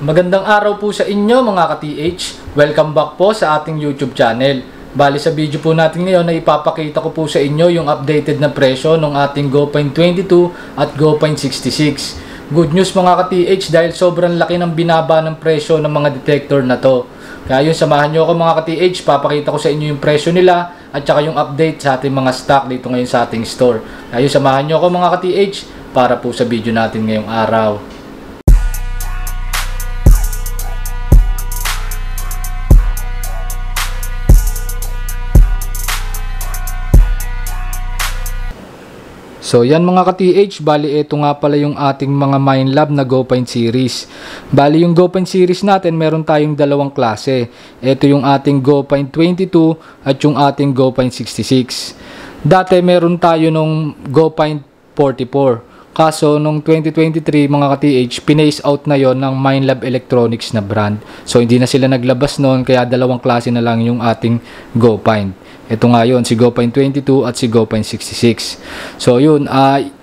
Magandang araw po sa inyo mga ka-TH. Welcome back po sa ating YouTube channel. Bali sa video po natin ngayon na ipapakita ko po sa inyo yung updated na presyo ng ating GoPoint22 at GoPoint66. Good news mga ka-TH dahil sobrang laki ng binaba ng presyo ng mga detector na to. Kaya yun, samahan nyo ako mga ka-TH, papakita ko sa inyo yung presyo nila at saka yung update sa ating mga stock dito ngayon sa ating store. Kaya yun, samahan nyo ako mga ka-TH para po sa video natin ngayong araw. So yan mga ka-TH, bali ito nga pala yung ating mga Minelab na GoPoint series. Bali yung GoPoint series natin, meron tayong dalawang klase. Ito yung ating GoPoint22 at yung ating GoPoint66. Dati meron tayo nung GoPoint44. Kaso nung 2023 mga ka-TH, pinace out na yon ng Minelab Electronics na brand. So hindi na sila naglabas noon, kaya dalawang klase na lang yung ating GoPoint. Ito nga yun, si GoPoint22 at si GoPoint66. So yun,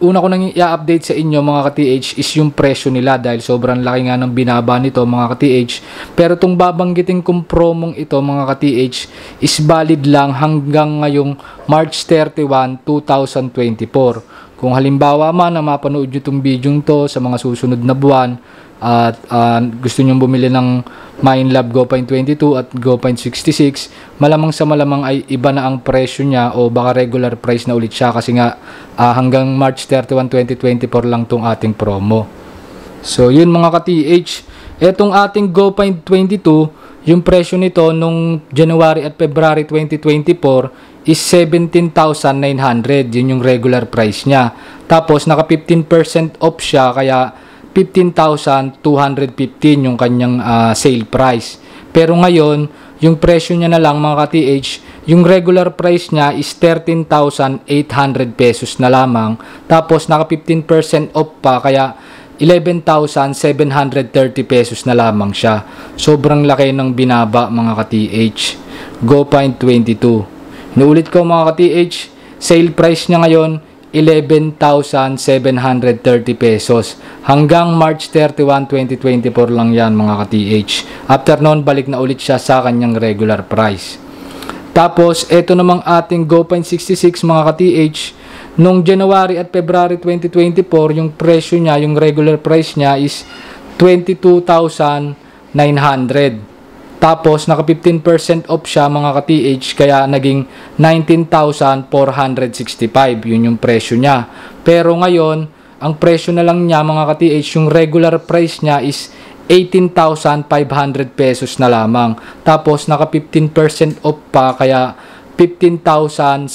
una ko nang i-update sa inyo mga ka-TH is yung presyo nila dahil sobrang laki nga ng binaba nito mga ka-TH. Pero itong babanggitin kong promong ito mga ka-TH is valid lang hanggang ngayong March 31, 2024. Kung halimbawa man na mapanood nyo itong video to sa mga susunod na buwan at gusto nyo bumili ng Minelab GoPoint22 at GoPoint66, malamang sa malamang ay iba na ang presyo niya o baka regular price na ulit siya kasi nga hanggang March 31, 2024 lang tong ating promo. So yun mga ka-TH, etong ating GoPoint22, yung presyo nito nung January at February 2024 is 17,900. Yun yung regular price niya. Tapos naka 15% off siya kaya 15,215 yung kanyang sale price. Pero ngayon, yung presyo niya na lang mga ka-TH, yung regular price niya is 13,800 pesos na lamang. Tapos naka 15% off pa kaya 11,730 pesos na lamang siya. Sobrang laki ng binaba mga ka-TH. GoPoint22. Inuulit ko mga ka-TH, sale price niya ngayon 11,730 pesos. Hanggang March 31, 2024 lang yan mga ka-TH. After noon, balik na ulit siya sa kanyang regular price. Tapos, ito namang ating GoPoint66 mga ka-TH. Nung January at February 2024, yung presyo niya, yung regular price niya is 22,900. Tapos, naka 15% off siya mga ka-TH, kaya naging 19,465. Yun yung presyo niya. Pero ngayon, ang presyo na lang niya mga ka-TH, yung regular price niya is 18,500 pesos na lamang. Tapos, naka 15% off pa, kaya 15,725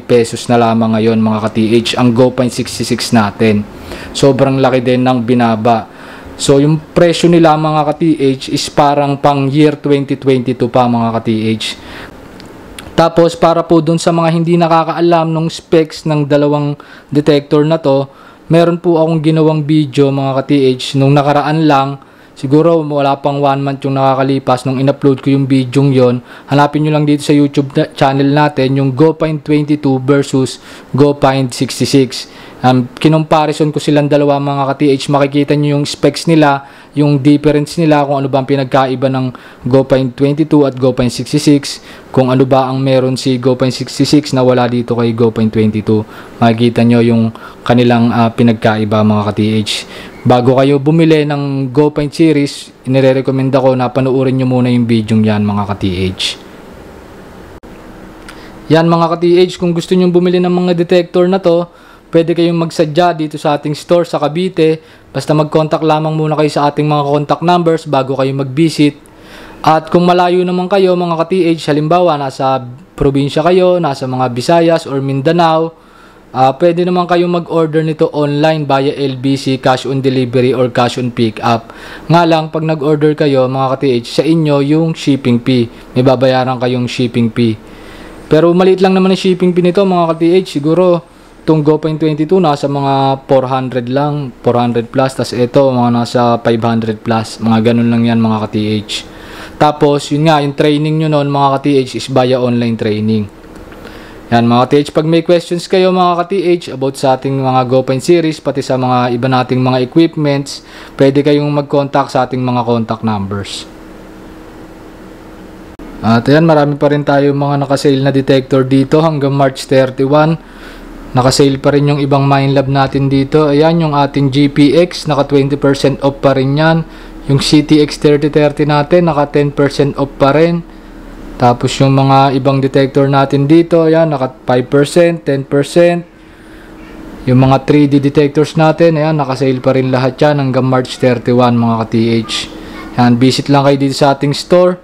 pesos na lamang ngayon mga ka-TH ang GoPoint66 natin. Sobrang laki din ng binaba. So yung presyo nila mga ka-TH is parang pang year 2022 pa mga ka-TH. Tapos para po dun sa mga hindi nakakaalam ng specs ng dalawang detector na to, meron po akong ginawang video mga ka-TH nung nakaraan lang. Siguro wala pang 1 month yung nakakalipas nung in-upload ko yung video yon. Hanapin nyo lang dito sa YouTube channel natin yung GoPoint22 versus GoPoint66. Kinomparison ko silang dalawa mga ka-TH. Makikita nyo yung specs nila, yung difference nila, kung ano ba ang pinagkaiba ng GoPoint22 at GoPoint66, kung ano ba ang meron si GoPoint66 na wala dito kay GoPoint22. Makikita nyo yung kanilang pinagkaiba mga ka-TH. Bago kayo bumili ng GoPoint series, inirecommend ako na panoorin nyo muna yung video yan mga ka-TH. Yan mga ka-TH, kung gusto nyo bumili ng mga detector na to, pwede kayong magsadya dito sa ating store sa Cavite. Basta mag-contact lamang muna kayo sa ating mga contact numbers bago kayo mag-visit. At kung malayo naman kayo mga ka-TH, halimbawa nasa probinsya kayo, nasa mga Visayas or Mindanao, pwede naman kayong mag-order nito online via LBC, cash on delivery or cash on pick up. Nga lang, pag nag-order kayo mga ka-TH, sa inyo yung shipping fee. May babayaran kayong shipping fee. Pero maliit lang naman ang shipping fee nito mga ka-TH. Siguro itong GoPoint22 nasa mga 400 lang, 400 plus. Tapos ito mga nasa 500 plus. Mga ganun lang yan mga ka-TH. Tapos yun nga, yung training nyo noon mga ka-TH is via online training. Yan mga ka-TH, pag may questions kayo mga ka-TH about sa ating mga GoPine series, pati sa mga iba nating mga equipments, pwede kayong mag-contact sa ating mga contact numbers. At ayan, marami pa rin tayo mga nakasale na detector dito hanggang March 31. Nakasale pa rin yung ibang Minelab natin dito. Ayan, yung ating GPX, naka 20% off pa rin yan. Yung CTX 3030 natin, naka 10% off pa rin. Tapos yung mga ibang detector natin dito, ayan, naka 5%, 10%. Yung mga 3D detectors natin, ayan, nakasale pa rin lahat yan hanggang March 31 mga ka-TH. Ayan, visit lang kayo dito sa ating store.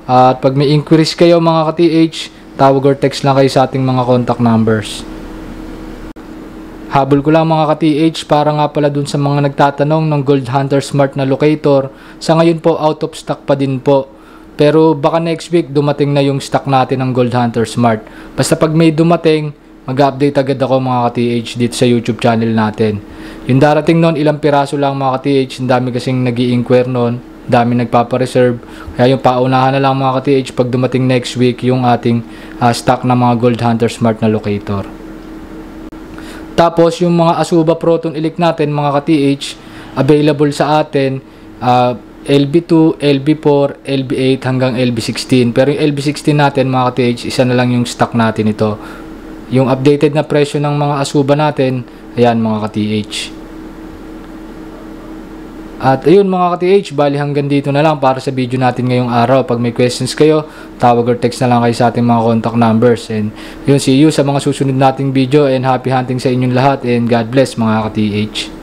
At pag may inquiries kayo mga ka-TH, tawag or text lang kayo sa ating mga contact numbers. Habol ko lang mga ka-TH para nga pala dun sa mga nagtatanong ng Gold Hunter Smart na locator. Sa ngayon po, out of stock pa din po. Pero baka next week dumating na yung stock natin ng Gold Hunter Smart. Basta pag may dumating, mag-update agad ako mga ka-TH dito sa YouTube channel natin. Yung darating nun, ilang piraso lang mga ka-TH. Ang dami kasing nag-i-inquire nun. Dami nagpapa-reserve. Kaya yung paunahan na lang mga ka-TH pag dumating next week yung ating stock ng mga Gold Hunter Smart na locator. Tapos yung mga Azuba Proton Elite natin mga ka-TH, available sa atin LB2, LB4, LB8 hanggang LB16. Pero yung LB16 natin mga ka-TH, isa na lang yung stock natin ito. Yung updated na presyo ng mga Azuba natin, ayan mga ka-TH. At ayun mga ka-TH, bali hanggang dito na lang para sa video natin ngayong araw. Pag may questions kayo, tawag or text na lang kayo sa ating mga contact numbers. And yun, see you sa mga susunod nating video, and happy hunting sa inyong lahat, and God bless mga ka-TH.